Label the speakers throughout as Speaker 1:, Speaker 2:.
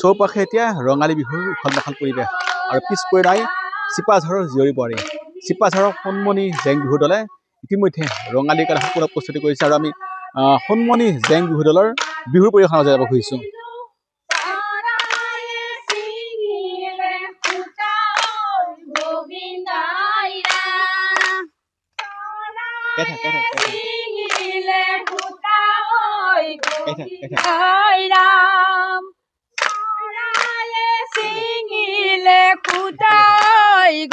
Speaker 1: চৌপাশে এতিয়া ৰঙালী বিহুৰ উখল মাখল পৰিৱেশ আৰু পিছ পৰি নাই চিপাঝাৰৰ জীয়ৰী বোৱাৰী। চিপাঝাৰৰ সোণমণি জেং বিহু দলে ইতিমধ্যে ৰঙালীৰ কাৰণে সম্পূৰ্ণ প্ৰস্তুতি কৰিছে আৰু আমি সোণমণি জেং বিহু দলৰ বিহুৰ পৰিৱেশন যাব খুজিছোঁ।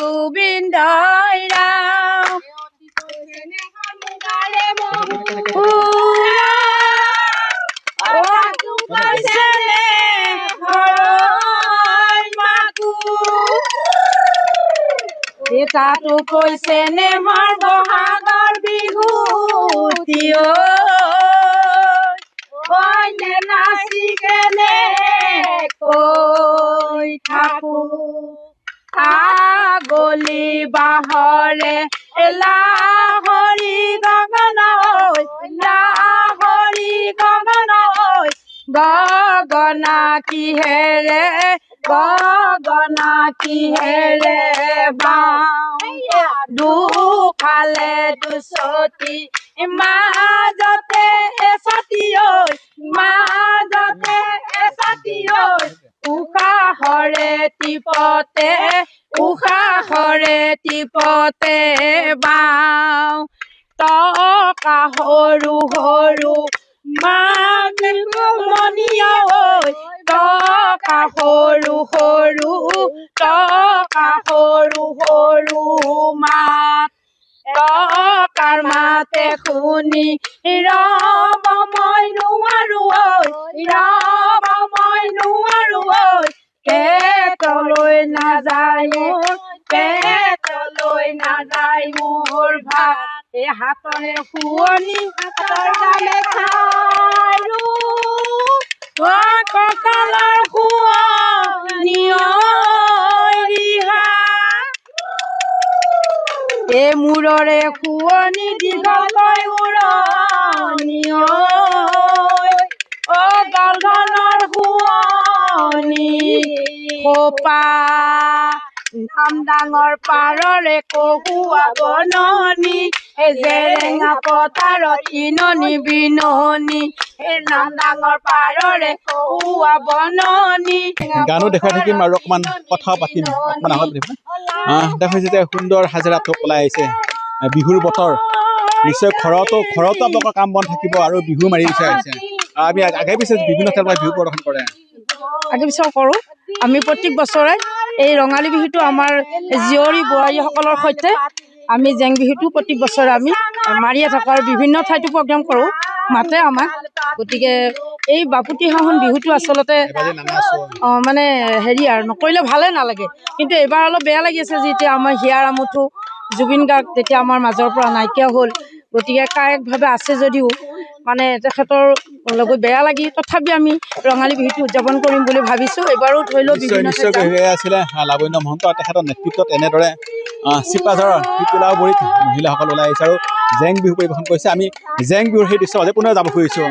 Speaker 2: গোবিন্দাই ৰাম তাতো কৈছে নে মাৰ বহাগৰ বিহু নাচি কেনে কৈ থাকো গলি বাহৰে লাহৰি গগনৈ লাহৰি গগনৈ গগনা কিহেৰে দুফালে দুচতি মাজতে এচাতি উশাহৰে টিপতে বাওঁ টকা সৰু সৰু মণিয়া টকা সৰু সৰু মাত টকাৰ মাতে শুনি ৰব মই নোৱাৰো পেটলৈ নাযায় মোৰ ভাত এই হাতৰে শুৱনি কঁকালৰ শুৱনি এই মূৰৰে শুৱনি দীঘলকৈ উৰণি গালখনৰ শুৱনি খোপা নাম ডাঙৰ পাৰৰে কহুৱা বননি জেৰেঙা পথাৰত ইননি বিননি নাম ডাঙৰ পাৰৰে কহুৱা বননি
Speaker 1: গানো দেখাই থাকিম আৰু অকণমান কথাও পাতিম অকণমান আগত দেখাইছে যে সুন্দৰ হাজিৰা টোপ ওলাই আহিছে বিহুৰ বতৰ নিশ্চয় ঘৰতো আপোনালোকৰ কাম বন থাকিব আৰু বিহু মাৰি বিচাৰ আহিছে আমি আগে পিছে বিভিন্ন ঠাইত বিহু প্ৰদৰ্শন কৰে
Speaker 2: আগে পিছেও কৰোঁ আমি প্ৰত্যেক বছৰে এই ৰঙালী বিহুটো আমাৰ জীয়ৰী বোৱাৰীসকলৰ সৈতে আমি জেং বিহুটো প্ৰত্যেক বছৰে আমি মাৰিয়ে থাকোঁ আৰু বিভিন্ন ঠাইতো প্ৰগ্ৰাম কৰোঁ মাতে আমাক গতিকে এই বাপুতিসাহোন বিহুটো আচলতে মানে হেৰি আৰু নকৰিলে ভালে নালাগে কিন্তু এইবাৰ অলপ বেয়া লাগি আছে যেতিয়া আমাৰ হিয়াৰ আমঠু জুবিন গাৰ্গ তেতিয়া আমাৰ মাজৰ পৰা নাইকিয়া হ'ল গতিকে কায়িকভাৱে আছে যদিও মানে তেখেতৰ লগত বেয়া লাগি তথাপি আমি ৰঙালী বিহুটো উদযাপন কৰিম বুলি ভাবিছোঁ এইবাৰো ধৰি লওক
Speaker 1: আছিলে লাৱণ্য মহন্ত তেখেতৰ নেতৃত্বত এনেদৰে চিপাঝাৰৰ টিলাবৰীত মহিলাসকল ওলাই আহিছে আৰু জেং বিহু পৰিৱেশন কৰিছে আমি জেং বিহুৰ সেই দৃশ্য আজি পুনৰ যাব খুজিছোঁ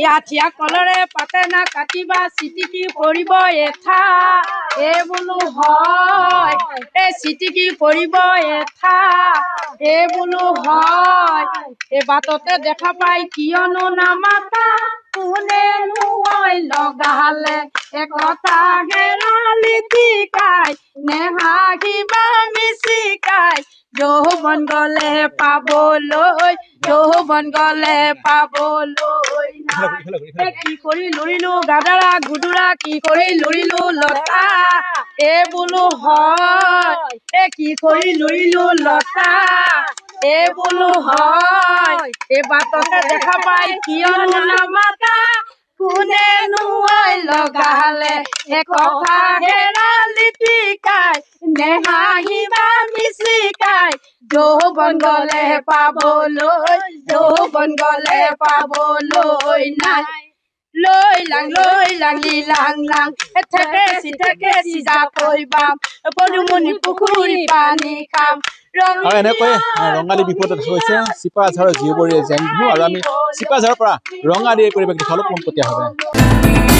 Speaker 2: আঠিয়া কলৰে পাতে না কাটিবা চিটিকি পৰিব এঠা এই বোলো হয় এই চিটিকি পৰিব এঠা এই বোলো হয় এই বাটতে দেখা পাই কিয়নো নামাতা কোনেনো লগালে একতা হেৰালি টিকাই নেহাগিবা মিচিকাই যৌৱন গলে পাবলৈ কি কৰি লুৰিলো গাদৰা গুদৰা কি কৰি লুৰিলো লতা এই বোলো হয় কি কৰি লুৰিলো লতা এই বোলো হয় এই বাটতে দেখা পাই কিয়নো নামাতা কোনেনো লগালে একতা হেৰালি টিকাই নেহাগিবা মিচিকাই যৌৱন গলে পাবলৈ নাই লৈ লাংলি লাং থেকে চিঠা কৰিবাম পদুমণি পুখুৰী পানী খাম
Speaker 1: আৰু এনেকৈ ৰঙালী বিহুত দেখা গৈছে চিপাঝাৰৰ জীয়ৰীয়ে জেং বিহু আৰু আমি চিপাঝাৰৰ পৰা ৰঙালীৰ পৰিৱেশ দেখালোঁ পোনপটীয়াভাৱে।